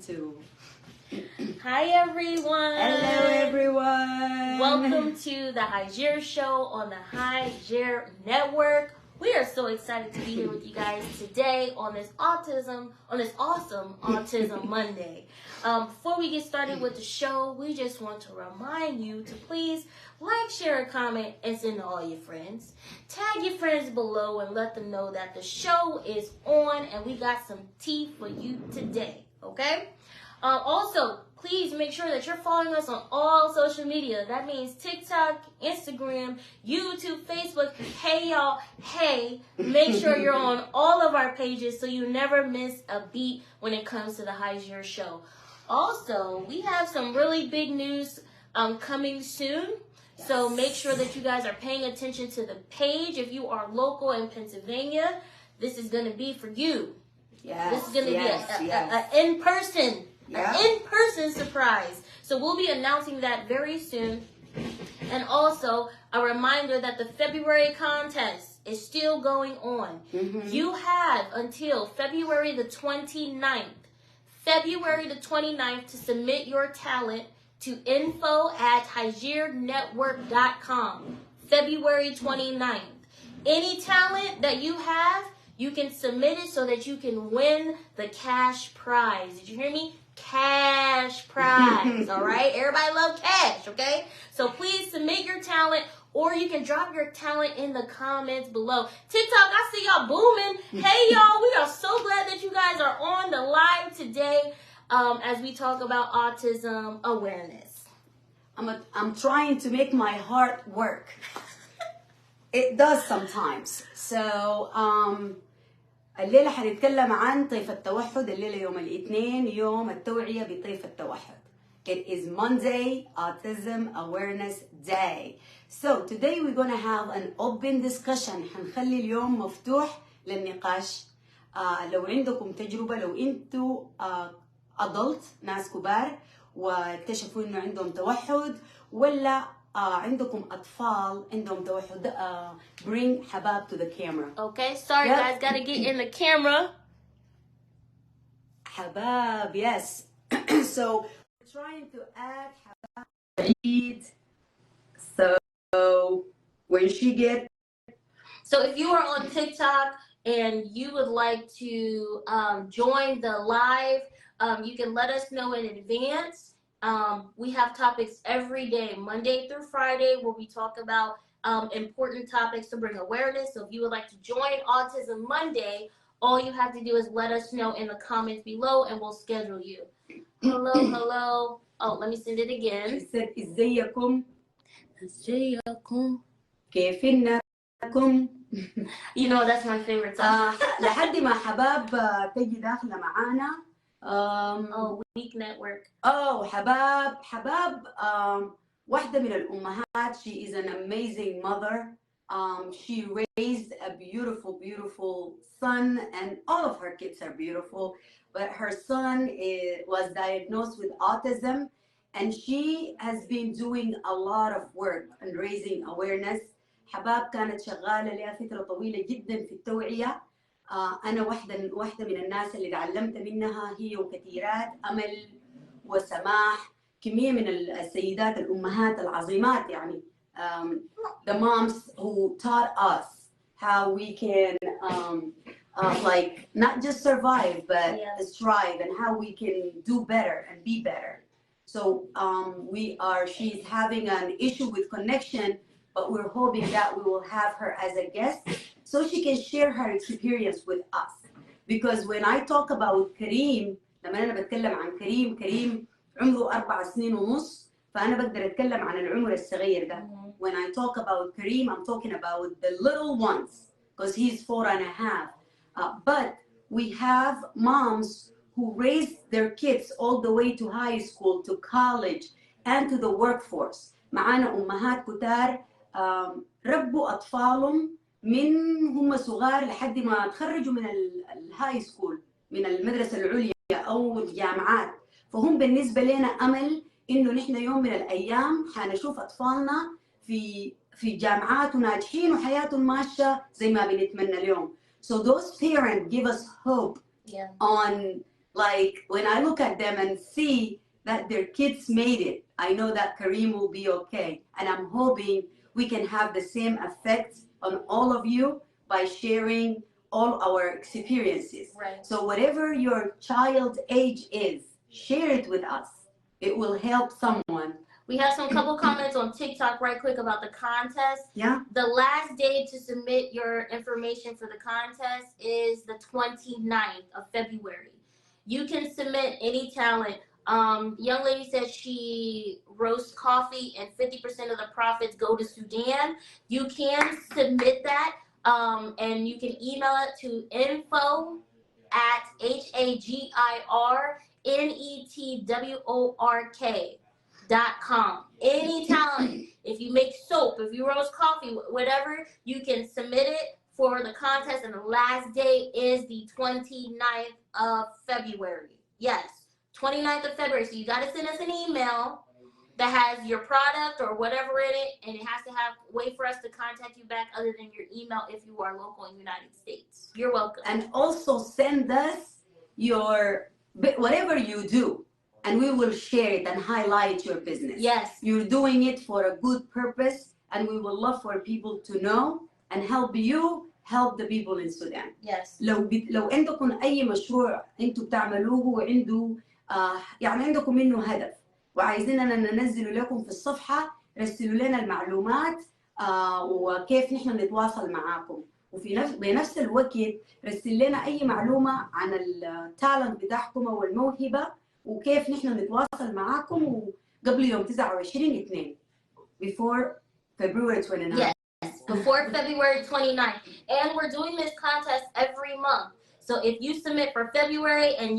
too. Hi everyone. Hello everyone. Welcome to the Hagir show on the Hagir network. We are so excited to be here with you guys today on this awesome Autism Monday. Before we get started with the show, we just want to remind you to please like, share, and comment, and send to all your friends. Tag your friends below and let them know that the show is on and we got some tea for you today, okay? Also, please make sure that you're following us on all social media. That means TikTok, Instagram, YouTube, Facebook. Hey, y'all. Hey, make sure you're on all of our pages so you never miss a beat when it comes to the Hagir show. Also, we have some really big news coming soon. Yes. So make sure that you guys are paying attention to the page. If you are local in Pennsylvania, this is going to be for you. Yes. This is going to be an in-person. Yeah. An in-person surprise. So we'll be announcing that very soon. And also, a reminder that the February contest is still going on. Mm-hmm. You have until February the 29th. February the 29th to submit your talent to info@hagirnetwork.com. February 29th. Any talent that you have, you can submit it so that you can win the cash prize. Did you hear me? Cash prize, all right? Everybody loves cash, okay? So please submit your talent, or you can drop your talent in the comments below. TikTok, I see y'all booming. Hey, y'all, we are so glad that you guys are on the live today as we talk about autism awareness. I'm trying to make my heart work. It does sometimes. So, الليلة حنتكلم عن طيف التوحد. الليلة يوم الاثنين يوم التوعية بطيف التوحد. It is Monday Autism Awareness Day. So today we're gonna have an open discussion. حنخلي اليوم مفتوح للنقاش. لو عندكم تجربة، لو انتوا adult ناس كبار واكتشفوا انه عندهم توحد، ولا عندكم أطفال عندهم توحد, bring حباب to the camera. Okay, sorry guys, gotta get in the camera. حباب, yes. So we're trying to add حباب. So when she get. So if you are on TikTok and you would like to join the live, you can let us know in advance. We have topics every day, Monday through Friday, where we talk about important topics to bring awareness. So if you would like to join Autism Monday, all you have to do is let us know in the comments below and we'll schedule you. Hello, hello. Oh, let me send it again. She said, إزيكم. إزيكم. كيفنكم. You know, that's my favorite song. لحد ما حباب تجي داخلة معانا. Week Network. حباب واحدة من الأمهات. She is an amazing mother. She raised a beautiful son, and all of her kids are beautiful, but her son was diagnosed with autism, and she has been doing a lot of work on raising awareness. حباب كانت شغالة لها فترة طويلة جدا في التوعية. أنا واحدة من الناس اللي تعلمت منها، هي وكثيرات، أمل وسماح، كمية من السيدات الأمهات العظيمات يعني. The moms who taught us how we can like not just survive but strive, and how we can do better and be better. So she's having an issue with connection, but we're hoping that we will have her as a guest so she can share her experience with us. Because when I talk about كريم، لما أنا بتكلم عن كريم عمره 4 سنين ونص، فأنا بقدر أتكلم عن العمر الصغير ده. When I talk about كريم, I'm talking about the little ones, because he's 4.5. But we have moms who raise their kids all the way to high school, to college, and to the workforce. معانا أمهات كتار ربوا أطفالهم من هم صغار لحد ما تخرجوا من الهاي سكول، من المدرسة العليا أو الجامعات. فهم بالنسبة لنا أمل إنه نحن يوم من الأيام حنشوف أطفالنا في جامعات وناجحين وحياتهم ماشية زي ما بنتمنى اليوم. So those parents give us hope on Like when I look at them and see that their kids made it, I know that Kareem will be okay. And I'm hoping we can have the same effect on all of you by sharing all our experiences. Right. So whatever your child age is, share it with us. It will help someone. We have some couple comments on TikTok right quick about the contest. Yeah. The last day to submit your information for the contest is the 29th of February. You can submit any talent. Young lady says she roasts coffee and 50% of the profits go to Sudan. You can submit that, and you can email it to info@hagirnetwork.com. Any talent. If you make soap, if you roast coffee, whatever, you can submit it for the contest, and the last day is the 29th of February. Yes, 29th of February. So you got to send us an email that has your product or whatever in it, and it has to have a way for us to contact you back other than your email if you are local in the United States. You're welcome. And also send us your whatever you do, and we will share it and highlight your business. Yes. You're doing it for a good purpose, and we would love for people to know and help you help the people in Sudan. Yes. لو عندكم أي مشروع أنتم بتعملوه وعنده يعني عندكم منه هدف وعايزيننا ننزله لكم في الصفحة، رسلوا لنا المعلومات وكيف نحن نتواصل معاكم. وفي بنفس الوقت رسل لنا أي معلومة عن التالنت بتاعكم أو الموهبة وكيف نحن نتواصل معاكم وقبل يوم 29/2 before February 29. Yes, before February 29th. And we're doing this contest every month. So if you submit for February and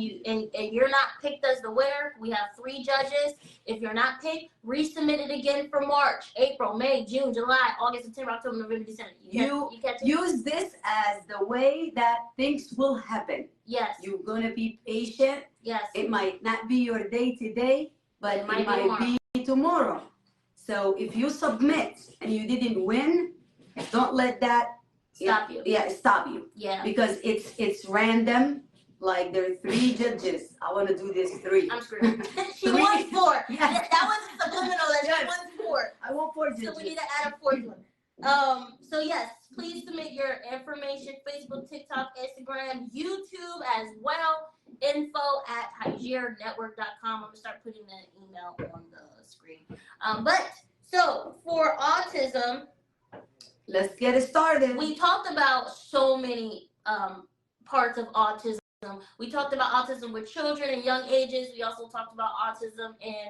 you're not picked as the winner, we have 3 judges. If you're not picked, resubmit it again for March, April, May, June, July, August, September, October, November, December. You use this as the way that things will happen. Yes. You're gonna be patient. Yes. It might not be your day today, but it might be tomorrow. So if you submit and you didn't win, don't let that stop you. Yeah, stop you. Yeah. Because it's random. Like there are 3 judges. I want to do this 3. I'm screwed. She won 4. Yes. That was subliminal. That she won 4. I want 4 judges. So we need to add a 4th one. So yes, please submit your information: Facebook, TikTok, Instagram, YouTube as well. info@hagirnetwork.com. I'm gonna start putting that email on the screen. But so for autism, let's get it started. we talked about so many parts of autism. We talked about autism with children and young ages. We also talked about autism in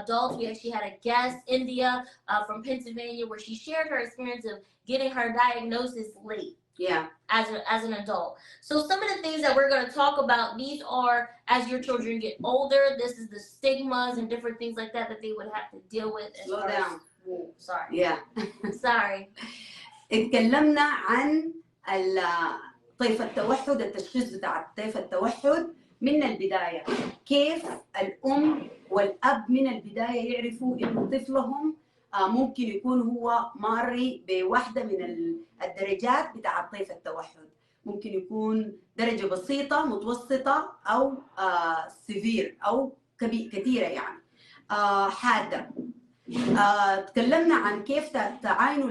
adults. We actually had a guest, India, from Pennsylvania, where she shared her experience of getting her diagnosis late. Yeah. As an adult. So some of the things that we're going to talk about, these are as your children get older. This is the stigmas and different things like that they would have to deal with. Slow down. Sorry. Yeah. Sorry. اتكلمنا عن طيف التوحد، التشخيص بتاع طيف التوحد من البداية. كيف الأم والأب من البداية يعرفوا إنه طفلهم ممكن يكون هو ماري بواحدة من الدرجات بتاع طيف التوحد. ممكن يكون درجة بسيطة، متوسطة، أو سيفير أو كثيرة يعني حادة. تكلمنا عن كيف تعاينوا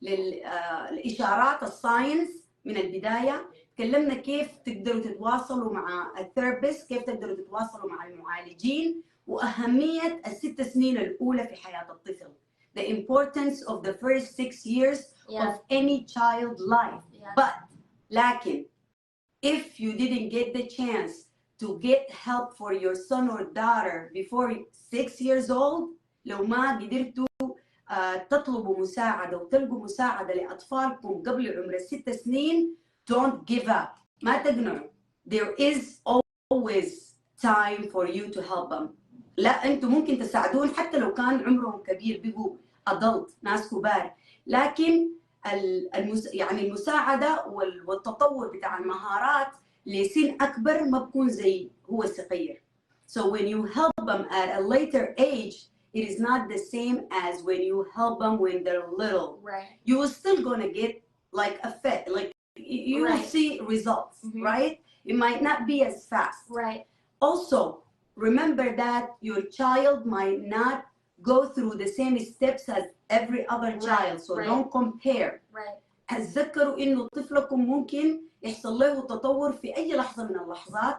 للإشارات الساينس من البداية. تكلمنا كيف تقدروا تتواصلوا مع الثيرابيست، كيف تقدروا تتواصلوا مع المعالجين، وأهمية ال6 سنين الأولى في حياة الطفل. The importance of the first 6 years of any child life. But لكن if you didn't get the chance to get help for your son or daughter before 6 years old, لو ما قدرتوا تطلبوا مساعدة وتلقوا مساعدة لأطفالكم قبل عمر 6 سنين, don't give up. ما تقنعوا. There is always time for you to help them. لا أنتم ممكن تساعدون حتى لو كان عمرهم كبير، بيبقوا adult، ناس كبار، لكن يعني المساعدة والتطور بتاع المهارات لسن أكبر ما بكون زي هو الصغير. So when you help them at a later age, it is not the same as when you help them when they're little. Right. You will still gonna get like a fit, like you will see results, right? It might not be as fast. Right. Also, remember that your child might not go through the same steps as every other child, so don't compare. Right. تذكروا إنه طفلكم ممكن يحصل له تطور في أي لحظة من اللحظات.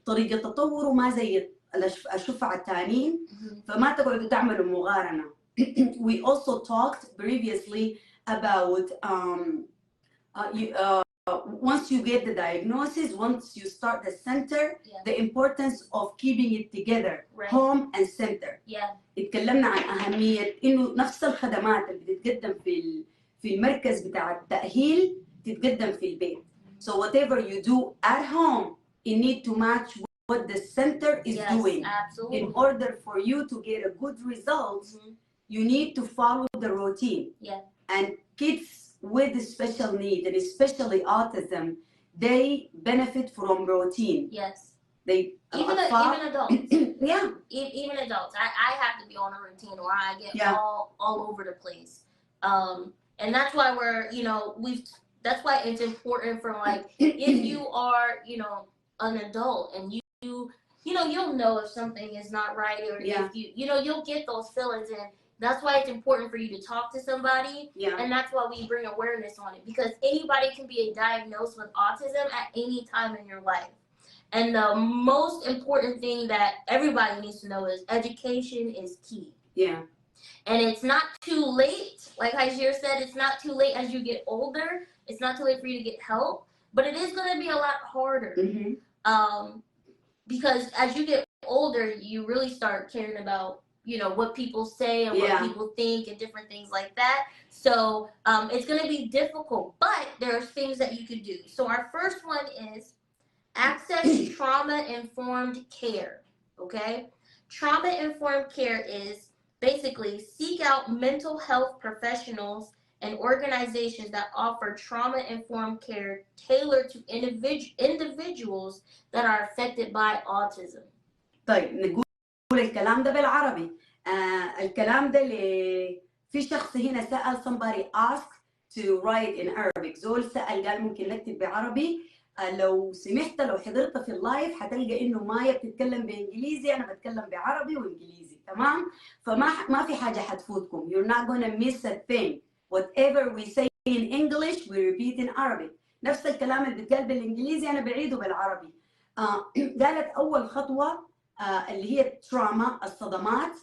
طريقة تطوره ما زي الشفعة التانيين، فما تقعدوا تعملوا مقارنة. We also talked previously about once you get the diagnosis, once you start the center, the importance of keeping it together, home and center. اتكلمنا عن أهمية إنه نفس الخدمات اللي بتتقدم في المركز بتاع التأهيل تتقدم في البيت. So whatever you do at home, you need to match what the center is doing. Absolutely. In order for you to get a good result, you need to follow the routine. And kids with special needs, and especially autism, they benefit from routine. They even adults. Even adults. I have to be on a routine or I get all over the place. And that's why that's why it's important for, like, if you are, an adult and you'll know if something is not right, or if you'll get those feelings, and that's why it's important for you to talk to somebody. And that's why we bring awareness on it, because anybody can be diagnosed with autism at any time in your life. And the most important thing that everybody needs to know is education is key. And it's not too late. Like Hagir said, it's not too late as you get older. It's not too late for you to get help, but it is going to be a lot harder. Because as you get older, you really start caring about, what people say and what people think and different things like that. So it's going to be difficult, but there's things that you could do. So our first one is access trauma-informed care, okay? Trauma-informed care is basically seek out mental health professionals and organizations that offer trauma-informed care tailored to individuals that are affected by autism. طيب نقول الكلام ده بالعربي. الكلام ده في شخص هنا سأل somebody asked to write in Arabic. زول سأل قال ممكن نكتب بعربي. لو سمحت لو حضرت في اللايف حتلقى إنه مايا بتتكلم بإنجليزي، أنا بتكلم بعربي وإنجليزي، تمام؟ ما في حاجة حتفوتكم. You're not gonna miss a thing. Whatever we say in English, we repeat in Arabic. نفس الكلام اللي بيتقال بالإنجليزي أنا بعيده بالعربي. قالت أول خطوة اللي هي التراما، الصدمات.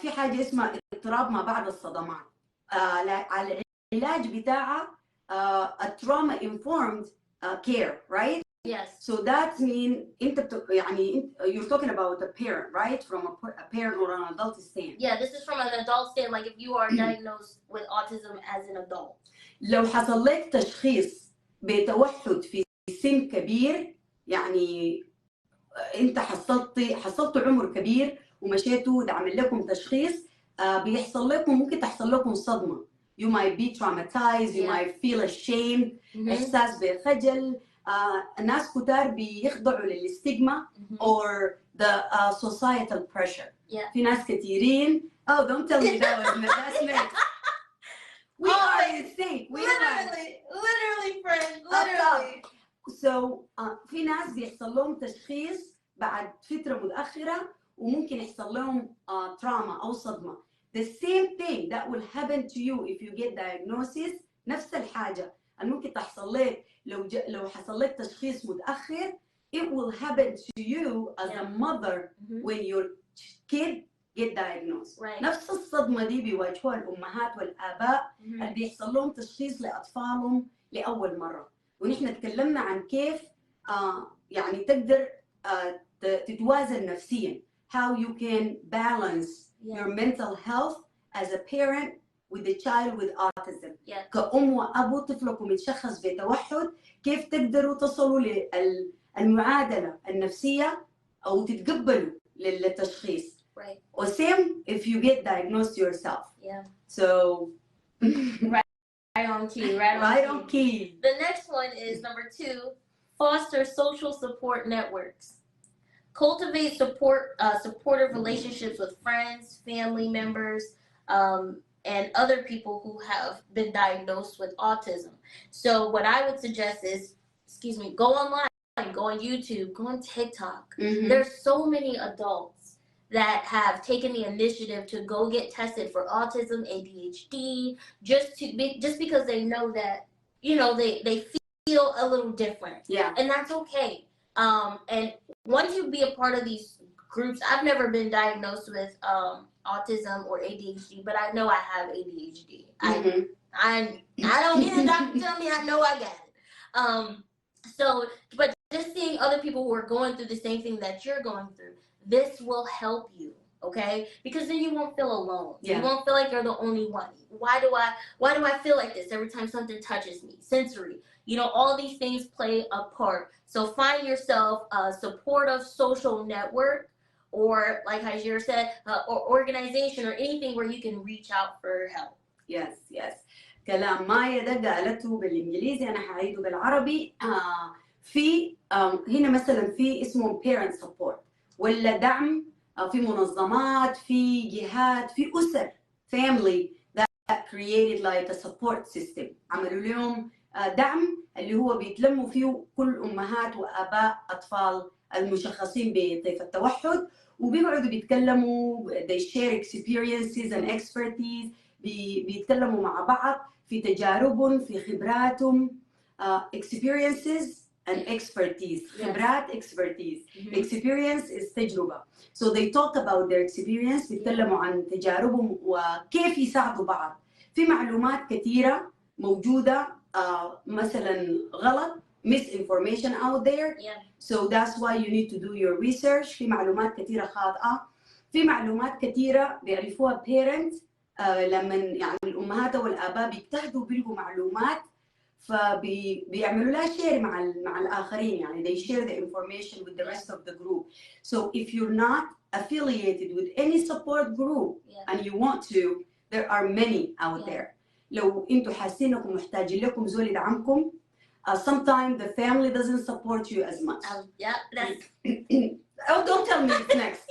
في حاجة اسمها اضطراب ما بعد الصدمات. على العلاج بتاعها التراما informed care, right? So that means you're talking about a parent, right? From a parent or an adult stand. This is from an adult stand, like if you are diagnosed with autism as an adult. لو حصل لك تشخيص بتوحد في سن كبير، يعني انت حصلت عمر كبير ومشيتوا عمل لكم تشخيص، بيحصل لكم ممكن تحصل لكم صدمة. You might be traumatized, you might feel ashamed. إحساس بالخجل. الناس كتار بيخضعوا للستيغما or the societal pressure. في ناس كثيرين. Oh, don't tell me that's me. We are in sync. Literally friends. Literally. So في ناس بيحصل لهم تشخيص بعد فترة متأخرة وممكن يحصل لهم trauma أو صدمة. The same thing that will happen to you if you get diagnosis. نفس الحاجة ممكن تحصل لك لو حصل لك تشخيص متأخر. It will happen to you as a mother when your kid get diagnosed. نفس الصدمة دي بيواجهوها الأمهات والآباء اللي بيحصل لهم تشخيص لأطفالهم لأول مرة. ونحن تكلمنا عن كيف يعني تقدر تتوازن نفسيا. How you can balance your mental health as a parent with the child with autism. كأم وأبو طفلكم يتشخص بتوحد، كيف تقدروا تصلوا للمعادلة النفسية أو تتقبلوا للتشخيص. Or same if you get diagnosed yourself. So right on key. Right on key. The next one is number 2, foster social support networks. Cultivate supportive relationships with friends, family members, and other people who have been diagnosed with autism. So what I would suggest is, go online. go on YouTube, go on TikTok. Mhm. There's so many adults that have taken the initiative to go get tested for autism, ADHD, just because they know that, you know, they feel a little different. Yeah. And that's okay. And once you be a part of these groups, I've never been diagnosed with autism or ADHD, but I know I have ADHD. Mhm. I don't need a doctor to tell me, I know I got it. So, but just seeing other people who are going through the same thing that you're going through, this will help you, okay? Because then you won't feel alone. Yeah. You won't feel like you're the only one. Why do I feel like this every time something touches me? Sensory. You know, all these things play a part. So find yourself a supportive social network, or like Hagir said, or organization or anything where you can reach out for help. Yes, yes. كلام مايا ده قالته بالانجليزي، انا حعيده بالعربي. في هنا مثلا في اسمه parent support ولا دعم، في منظمات، في جهات، في اسر family that created like a support system. عملوا لهم دعم اللي هو بيتلموا فيه كل امهات واباء اطفال المشخصين بطيف التوحد، وبيقعدوا بيتكلموا they share experiences and expertise، بيتكلموا مع بعض في تجاربهم، في خبراتهم. experiences and expertise. Yes. خبرات expertise. Mhm. experience is تجربة. So they talk about their experience، بيتكلموا عن تجاربهم وكيف يساعدوا بعض. في معلومات كثيرة موجودة مثلا غلط، misinformation out there. Yeah. So that's why you need to do your research. في معلومات كثيرة خاطئة، في معلومات كثيرة بيعرفوها parents لما يعني الأمهات والآباء بيجتهدوا بيلقوا معلومات فبيعملوا لها شير مع الآخرين، يعني they share the information with the rest of the group. So if you're not affiliated with any support group and you want to, there are many out there. لو انتوا حاسين انكم محتاجين لكم زول يدعمكم، sometimes the family doesn't support you as much. Yeah, that's... Oh, don't tell me it's next.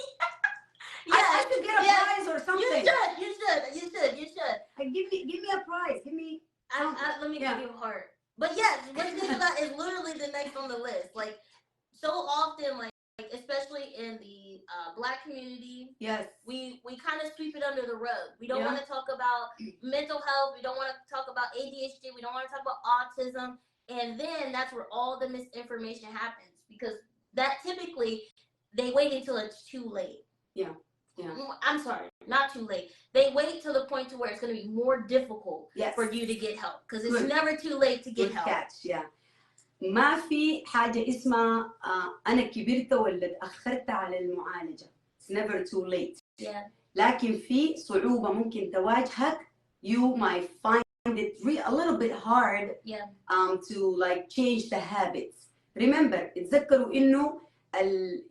Yeah, I should get a prize or something. You should. Give me a prize. Give me. Let me give you a heart. But yes, what Nicola is literally the next on the list. Like, so often, like especially in the Black community, yes, we kind of sweep it under the rug. We don't want to talk about mental health. We don't want to talk about ADHD. We don't want to talk about autism. And then that's where all the misinformation happens, because that typically they wait until it's too late. Yeah. I'm sorry, not too late. They wait till the point to where it's going to be more difficult for you to get help, because it's never too late to get help. Catch, yeah. ما في حاجة اسمها أنا كبرت ولا تأخرت على المعالجة. It's never too late. Yeah. لكن في صعوبة ممكن تواجهك. You might find it a little bit hard to like change the habits. Remember، اتذكروا إنه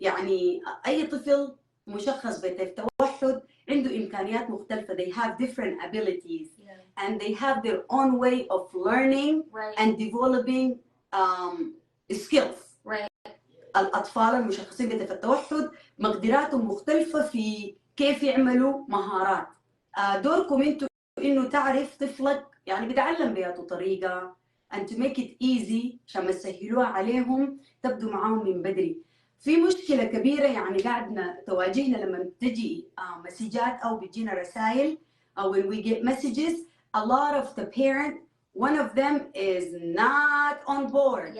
يعني أي طفل مشخص بالتوحد عنده إمكانيات مختلفة. They have different abilities and they have their own way of learning and developing skills. الأطفال المشخصين بالتوحد مقدراتهم مختلفة في كيف يعملوا مهارات. دوركم انتوا إنه تعرف طفلك يعني بيتعلم بهذه الطريقة and to make it easy عشان ما تسهلوها عليهم، تبدو معاهم من بدري. في مشكلة كبيرة يعني قاعدنا تواجهنا لما تجي مسجات أو بتجينا رسائل when we get messages, a lot of the parent, one of them is not on board.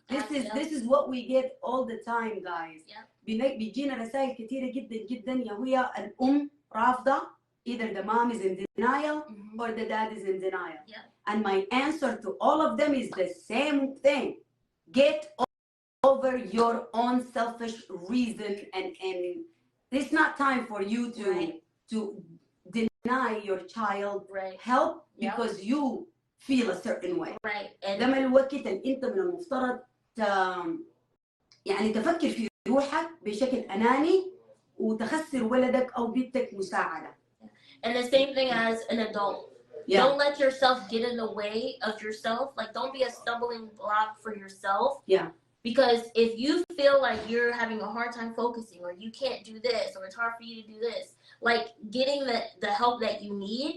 This is what we get all the time, guys. بيجينا رسائل كثيرة جدا جدا يا هي الأم رافضة، either the mom is in denial or the dad is in denial. And my answer to all of them is the same thing. Get over your own selfish reason, and it's not time for you to deny your child help because you feel a certain way. ده ما الوقت اللي انت من المفترض يعني تفكر في روحك بشكل أناني وتخسر ولدك أو بنتك مساعدة. And the same thing as an adult. Don't let yourself get in the way of yourself. Like, don't be a stumbling block for yourself. Because if you feel like you're having a hard time focusing, or you can't do this, or it's hard for you to do this, like getting the help that you need,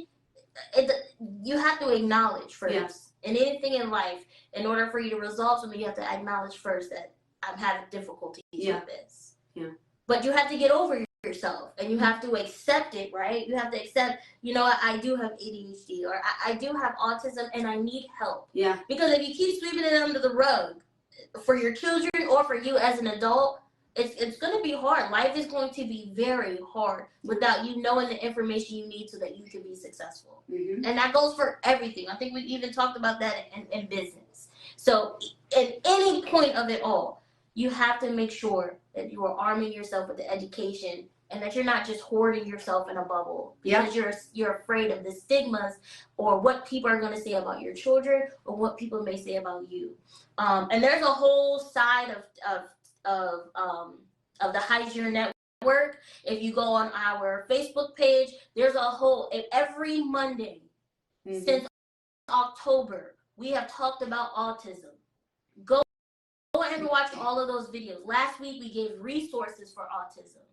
you have to acknowledge first. In anything in life, in order for you to resolve something, you have to acknowledge first that I'm having difficulties Yeah. with this. Yeah. But you have to get over yourself, and you have to accept it, right? You have to accept, you know, I do have ADHD, or I do have autism, and I need help. Yeah. Because if you keep sweeping it under the rug for your children or for you as an adult, it's going to be hard. Life is going to be very hard without you knowing the information you need so that you can be successful. Mm-hmm. And that goes for everything. I think we even talked about that in business. So at any point of it all, you have to make sure that you are arming yourself with the education and that you're not just hoarding yourself in a bubble because you're afraid of the stigmas or what people are going to say about your children or what people may say about you. And there's a whole side of the Hagir network. If you go on our Facebook page, there's a whole, every Monday since October, we have talked about autism. Go and watch all of those videos. Last week we gave resources for autism.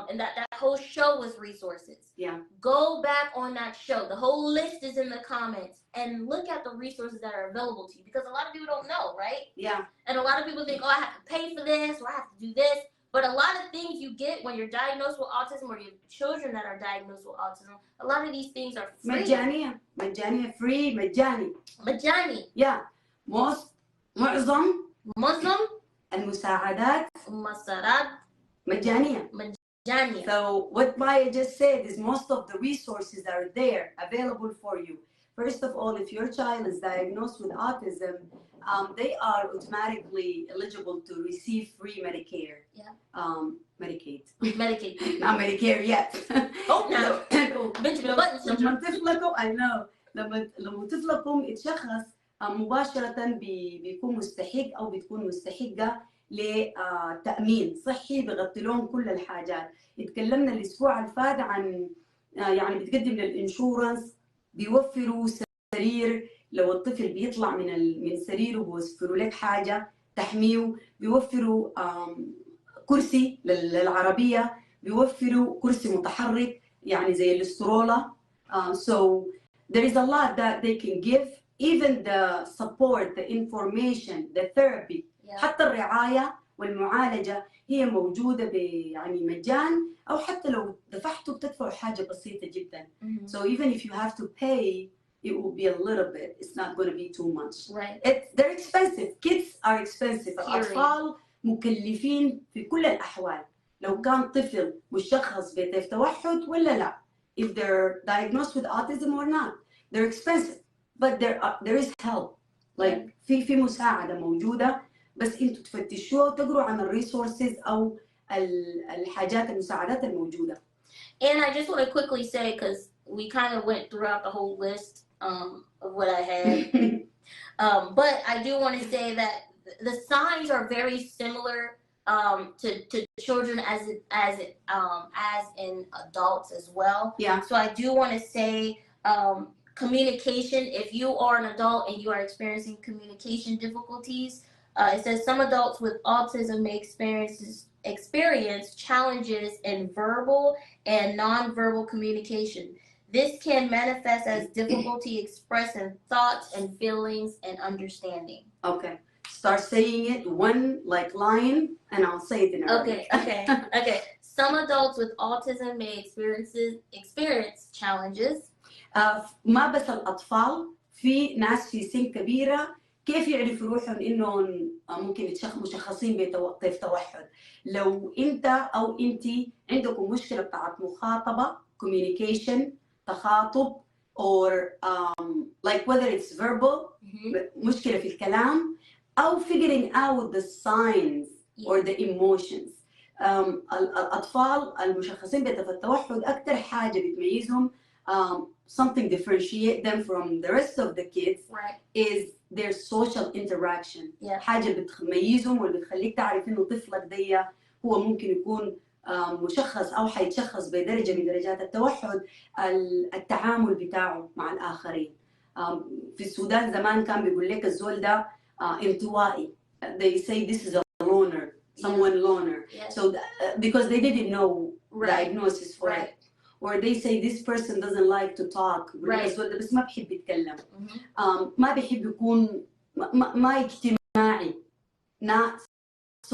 And that whole show was resources. Yeah. Go back on that show. The whole list is in the comments and look at the resources that are available to you because a lot of people don't know, right? Yeah. And a lot of people think, oh, I have to pay for this or I have to do this. But a lot of things you get when you're diagnosed with autism or you have children that are diagnosed with autism, a lot of these things are free. مجانية free مجاني. Yeah. معظم المساعدات مجانية. So what Maya just said is most of the resources are there available for you. First of all, if your child is diagnosed with autism, they are automatically eligible to receive free Medicare. Yeah. Medicaid. Not Medicare yet. Oh, no. Benjamin Button syndrome. لما طفلكم I know لما طفلكم يتشخص مباشرة بيكون مستحق أو بتكون مستحقة لتأمين صحي بغطي لهم كل الحاجات. اتكلمنا الأسبوع الفات عن يعني بتقدم للإنشورنس بيوفروا سرير لو الطفل بيطلع من سريره بيوفروا لك حاجة تحميه، بيوفروا كرسي للعربية، بيوفروا كرسي متحرك يعني زي الأسطرولة. So there is a lot that they can give, even the support, the information, the therapy. حتى الرعاية والمعالجة هي موجودة يعني مجان أو حتى لو دفعتوا بتدفعوا حاجة بسيطة جدا. So even if you have to pay, it will be a little bit. It's not going to be too much. Right. They're expensive. Kids are expensive. الأطفال مكلفين في كل الأحوال. لو كان طفل مشخص بتوحد ولا لا. If they're diagnosed with autism or not, they're expensive. But there is help. Like في مساعدة موجودة. بس انتوا تفتشوها وتقروا عن الريسورسز او الحاجات المساعدات الموجوده. And I just want to quickly say, because we kind of went throughout the whole list of what I had, but I do want to say that the signs are very similar to children as in adults as well. Yeah. So I do want to say communication. If you are an adult and you are experiencing communication difficulties, it says some adults with autism may experience challenges in verbal and nonverbal communication. This can manifest as difficulty expressing thoughts and feelings and understanding. Okay. Start saying it one like line and I'll say it in Arabic. Okay. Some adults with autism may experience challenges. ما بس الأطفال، في ناس في سن كبيرة كيف يعرفوا روحهم إنهم ممكن مشخصين بتوحد. لو أنت أو أنتي عندكم مشكلة بتاعت مخاطبة communication تخاطب or like whether it's verbal مشكلة في الكلام أو figuring out the signs or the emotions. الأطفال المشخصين بالتوحد أكثر حاجة بتميزهم something differentiate them from the rest of the kids is their social interaction. حاجة بتميزهم واللي تعرف إنه طفلك ده هو ممكن يكون مشخص أو حيتشخص بدرجة من درجات التوحد، التعامل بتاعه مع الآخرين. في السودان زمان كان بيقول لك الزول ده انطوائي. They say this is a loner, someone loner. So because they didn't know diagnosis for it. Or they say this person doesn't like to talk. الزول ده بس ما بيحب يتكلم. ما بيحب يكون ما اجتماعي.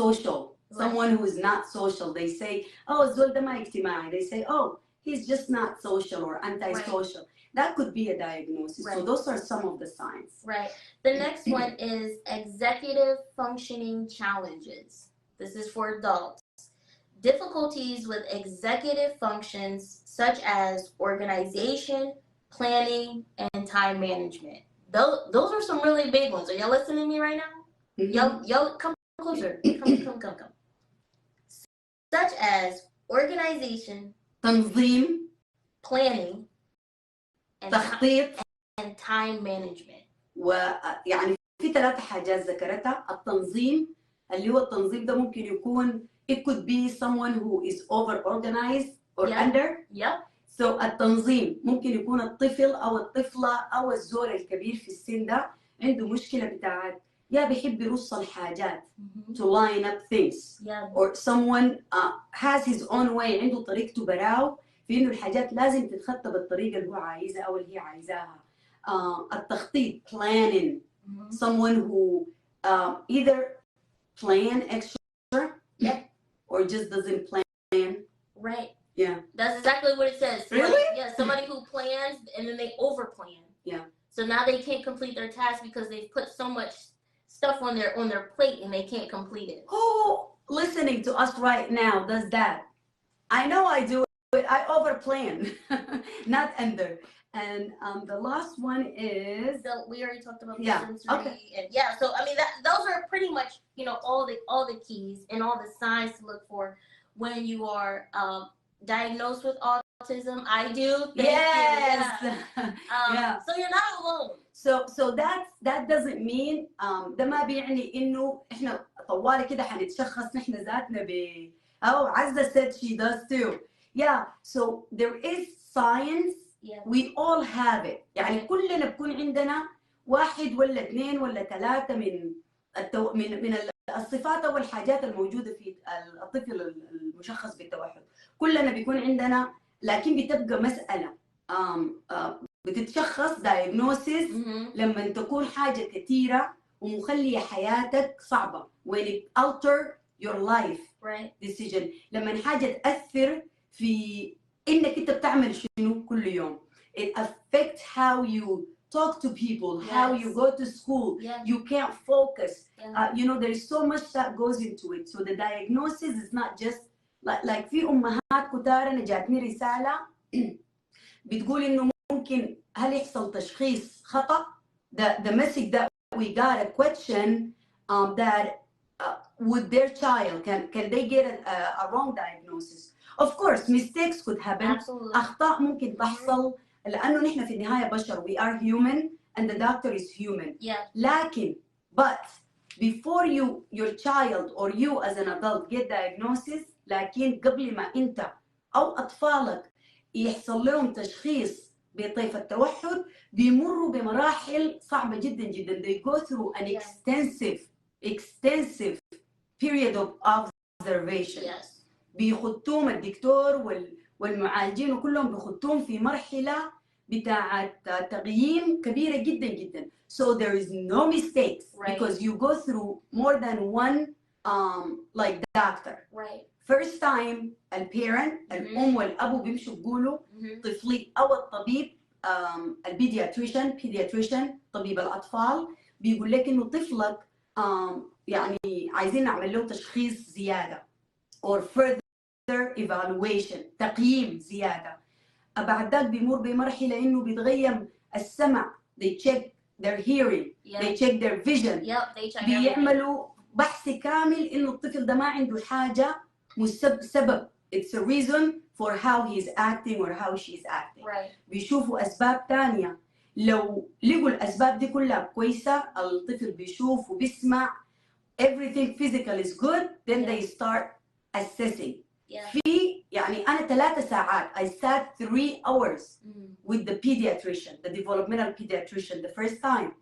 social. Someone who is not social, they say, oh, الزول ده ما اجتماعي. They say, oh, he's just not social or antisocial. That could be a diagnosis. So those are some of the signs. Right. The next one is executive functioning challenges. This is for adults. Difficulties with executive functions such as organization, planning, and time management. Those are some really big ones. Are y'all listening to me right now? Y'all come closer. Come. Such as organization, تنظيم, planning, تخطيط, and time management. ويعني في 3 حاجات ذكرتها. التنظيم اللي هو التنظيم ده ممكن يكون it could be someone who is over organized or under. So التنظيم ممكن يكون الطفل أو الطفلة أو الزول الكبير في السن ده عنده مشكلة بتاعت يا بيحب يرص الحاجات to line up things or someone has his own way, عنده طريقته براو في إنه الحاجات لازم تتخطى بالطريقة اللي هو عايزها أو اللي هي عايزاها. التخطيط planning, someone who either plan extra or just doesn't plan. Right. Yeah. That's exactly what it says. Really? Yeah, somebody who plans and then they overplan. Yeah. So now they can't complete their task because they've put so much stuff on their plate and they can't complete it. Who listening to us right now does that? I know I do it. I overplan, not under. And the last one is. So we already talked about the sensory. Okay. And so I mean those are pretty much all the keys and all the signs to look for when you are diagnosed with autism. I do. Thank you. So you're not alone. So that doesn't mean ده ما بيعني إنه إحنا طوالي كده حنتشخص نحن ذاتنا ب أو عزة said she does too. Yeah. So there is science. We all have it. يعني كلنا بكون عندنا 1 ولا 2 ولا 3 من الصفات أو الحاجات الموجودة في الطفل المشخص بالتوحد. كلنا بيكون عندنا، لكن بتبقى مسألة بتتشخص diagnosis لما تكون حاجة كثيرة ومخلية حياتك صعبة. When it alter your life decision. لما حاجة تأثر في إنك أنت بتعمل شنو كل يوم. It affects how you talk to people, how you go to school. You can't focus. There is so much that goes into it. So the diagnosis is not just like في أمهات كتار أنا جاتني رسالة بتقول إنه ممكن هل يحصل تشخيص خطأ. The message that we got a question that would their child can they get a wrong diagnosis. Of course mistakes could happen. Absolutely. أخطاء ممكن تحصل لأنه نحن في النهاية بشر. We are human and the doctor is human. لكن but before your child or you as an adult get diagnosis, لكن قبل ما أنت أو أطفالك يحصل لهم تشخيص بطيف التوحد بيمروا بمراحل صعبة جدا جدا. They go through an extensive period of observation. بيخطوهم الدكتور والمعالجين وكلهم بيخطوهم في مرحلة بتاعة تقييم كبيرة جدا جدا. So there is no mistakes because you go through more than one like doctor. First time البيرنت الأم والأبو بيمشوا بيقولوا طفلي أو الطبيب البيدياتريشن طبيب الأطفال بيقول لك إنه طفلك يعني عايزين نعمل له تشخيص زيادة or further evaluation تقييم زيادة. بعد ذاك بيمر بمرحلة إنه بيتغير السمع. They check their hearing. They check their vision. بيعملوا بحث كامل إنه الطفل ده ما عنده حاجة سبب. It's a reason for how he's acting or how she's acting. بيشوفوا أسباب تانية. لو لقوا الأسباب دي كلها كويسة الطفل بيشوف وبيسمع everything physical is good, then they start assessing. في يعني أنا 3 ساعات I sat 3 hours with the pediatrician, the developmental pediatrician the first time.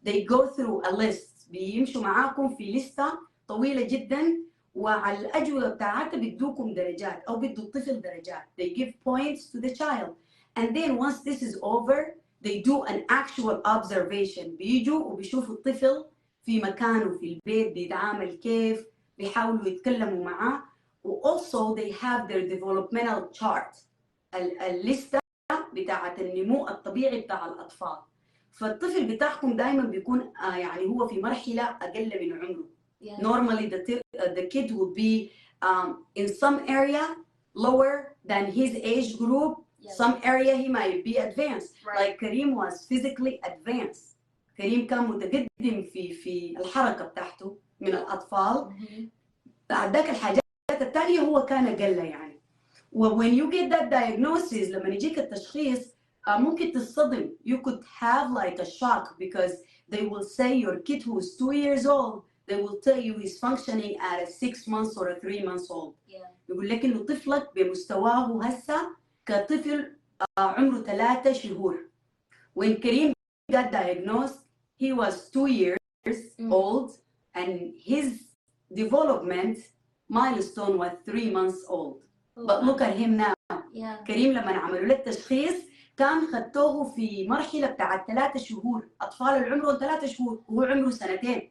They go through a list. بيمشوا معاكم في لستة طويلة جدا وعلى الأجوبة بتاعتها بيدوكم درجات أو بيدوا الطفل درجات. They give points to the child. And then once this is over, they do an actual observation. بيجوا وبيشوفوا الطفل في مكانه في البيت بيتعامل كيف بيحاولوا يتكلموا معاه. و also they have their developmental chart الليستة بتاعة النمو الطبيعي بتاع الأطفال. فالطفل بتاعكم دائما بيكون يعني هو في مرحلة أقل من عمره. Normally the kid will be in some area lower than his age group. Some area he might be advanced. Like Karim was physically advanced. كريم كان متقدم في الحركة بتاعته من الأطفال. بعد ذاك الحاجات الثانية هو كان أقل يعني. when you get that diagnosis لما يجيك التشخيص ممكن تصدم. You could have like a shock because they will say your kid who is 2 years old, they will tell you he's functioning at a 6 months or a 3 months old. يقول لك إنه طفلك بمستواه هسه كطفل عمره 3 شهور. When Karim got diagnosed, he was 2 years old and his development milestone was 3 months old. But look at him now. كريم لما عملوا له التشخيص كان خدوه في مرحلة بتاعت 3 شهور. أطفال العمر 3 شهور وهو عمره 2 سنين.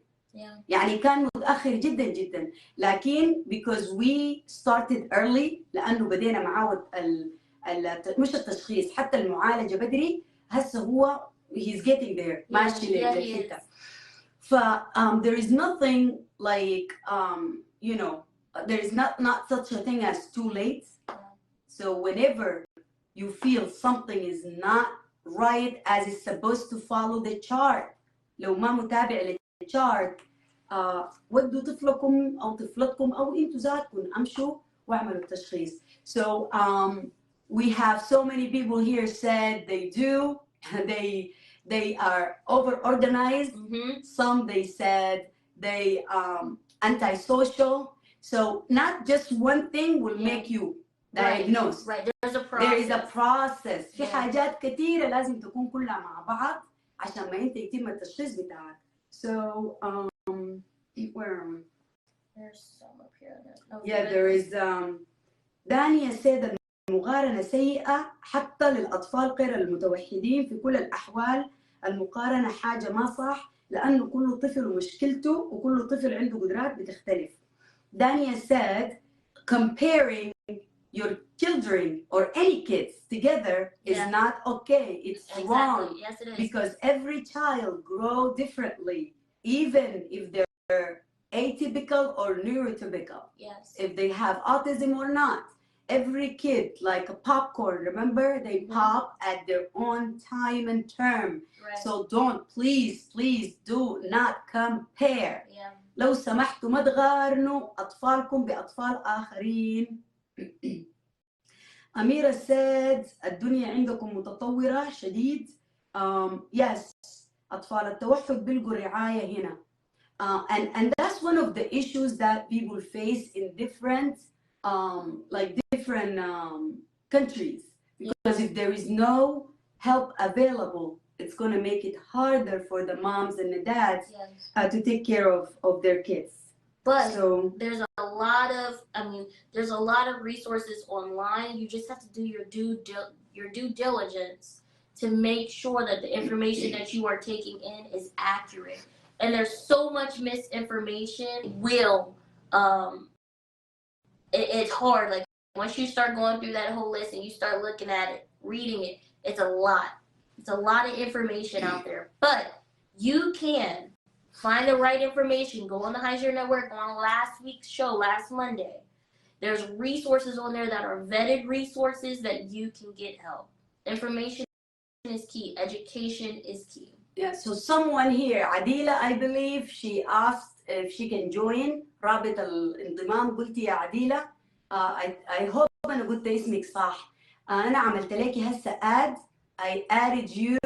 يعني كان متأخر جدا جدا. لكن because we started early لأنه بدينا معاه مش التشخيص حتى المعالجة بدري. هسه هو he's getting there. ماشي للحتة. ف there is nothing like you know there is not such a thing as too late. So whenever you feel something is not right as it's supposed to follow the chart, لو ما متابع للchart ودوا طفلكم أو طفلتكم أو أنتوا ذاتكم أمشوا واعملوا التشخيص. So we have so many people here said they do. They are over organized. Some they said they antisocial. So not just one thing will make you diagnosed. Right. There's a process. There is a process. في حاجات كثيرة لازم تكون كلها مع بعض عشان ما أنت يتم التشخيص بتاعك. So where am I? There's some up here. There is دانيا said المقارنة سيئة حتى للأطفال غير المتوحدين. في كل الأحوال المقارنة حاجة ما صح لأنه كل طفل ومشكلته وكل طفل عنده قدرات بتختلف. دانيا said comparing your children or any kids together is not okay. It's wrong. Yes, it is. Because every child grows differently, even if they're atypical or neurotypical. Yes. If they have autism or not. Every kid, like a popcorn, remember, they pop at their own time and term. Right. So please do not compare. لو سمحتوا ما تقارنوا أطفالكم بأطفال آخرين. أميرة said الدنيا عندكم متطورة شديد. Yes, أطفال التوحد بيلقوا رعاية هنا. And that's one of the issues that people face in different countries. Because if there is no help available, it's going to make it harder for the moms and the dads to take care of their kids. But So there's a lot of resources online. You just have to do your due diligence to make sure that the information that you are taking in is accurate. And there's so much misinformation. It's hard. Like once you start going through that whole list and you start looking at it, reading it, it's a lot. It's a lot of information out there. But you can find the right information. Go on the Hagir Network, go on last week's show, last Monday. There's resources on there that are vetted resources that you can get help. Information is key. Education is key. Yeah, so someone here, Adila, I believe, she asked if she can join رابط الانضمام. قلت يا عديلة I hope أنا قلت اسمك صح. أنا عملت لك هسه ad. I added you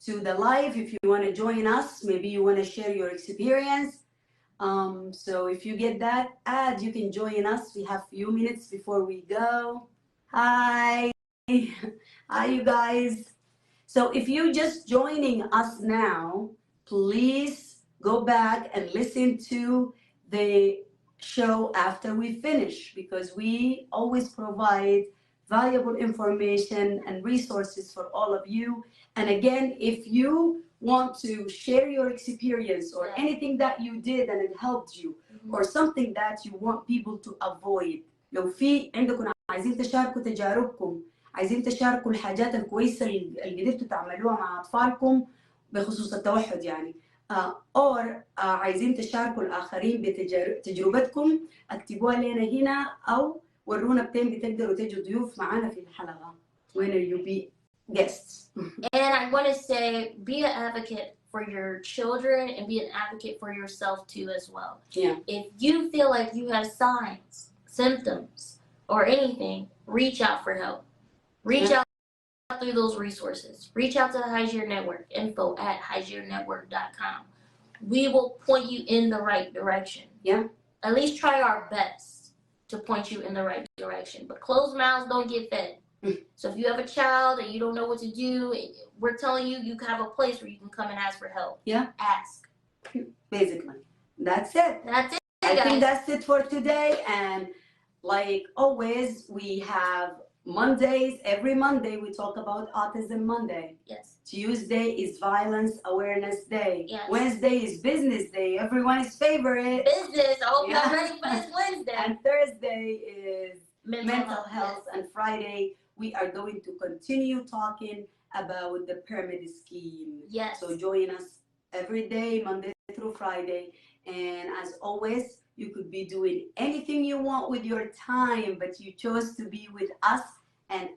to the live if you want to join us. Maybe you want to share your experience. So if you get that ad, you can join us. We have a few minutes before we go. Hi. Hi, you guys. So if you're just joining us now, please go back and listen to the show after we finish, because we always provide valuable information and resources for all of you. And again, if you want to share your experience or Yeah. anything that you did and it helped you, or something that you want people to avoid. لو في عندكم عايزين تشاركوا تجاربكم، عايزين تشاركوا الحاجات الكويسة اللي قدرتوا تعملوها مع أطفالكم بخصوص التوحد يعني، عايزين تشاركوا الآخرين بتجربتكم، اكتبوها لنا هنا أو ورونا بتين بتقدروا تجوا ضيوف معانا في الحلقة. When you be guests. And I want to say, be an advocate for your children and be an advocate for yourself too as well. Yeah. If you feel like you have signs, symptoms, or anything, reach out for help. Reach out through those resources. Reach out to the Hagir Network, info@hagirnetwork.com. We will point you in the right direction. Yeah. At least try our best to point you in the right direction. But closed mouths don't get fed. So if you have a child and you don't know what to do, we're telling you, you have a place where you can come and ask for help. Yeah. Ask. Basically. That's it. That's it, I guys. think that's it for today. And like always, we have Mondays. Every Monday, we talk about Autism Monday. Yes. Tuesday is Violence Awareness Day. Yes. Wednesday is Business Day, everyone's favorite. Business. I hope y'all ready for this Wednesday. And Thursday is Mental Health. Yes. And Friday, we are going to continue talking about the pyramid scheme. Yes. So join us every day, Monday through Friday. And as always, you could be doing anything you want with your time, but you chose to be with us. And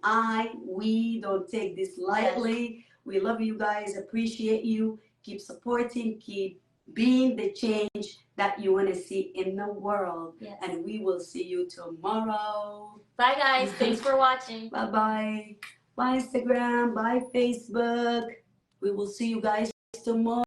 we don't take this lightly. Yes. We love you guys, appreciate you. Keep supporting, keep being the change that you want to see in the world. Yes. And we will see you tomorrow. Bye, guys. Thanks for watching. Bye-bye. Bye, Instagram. Bye, Facebook. We will see you guys tomorrow.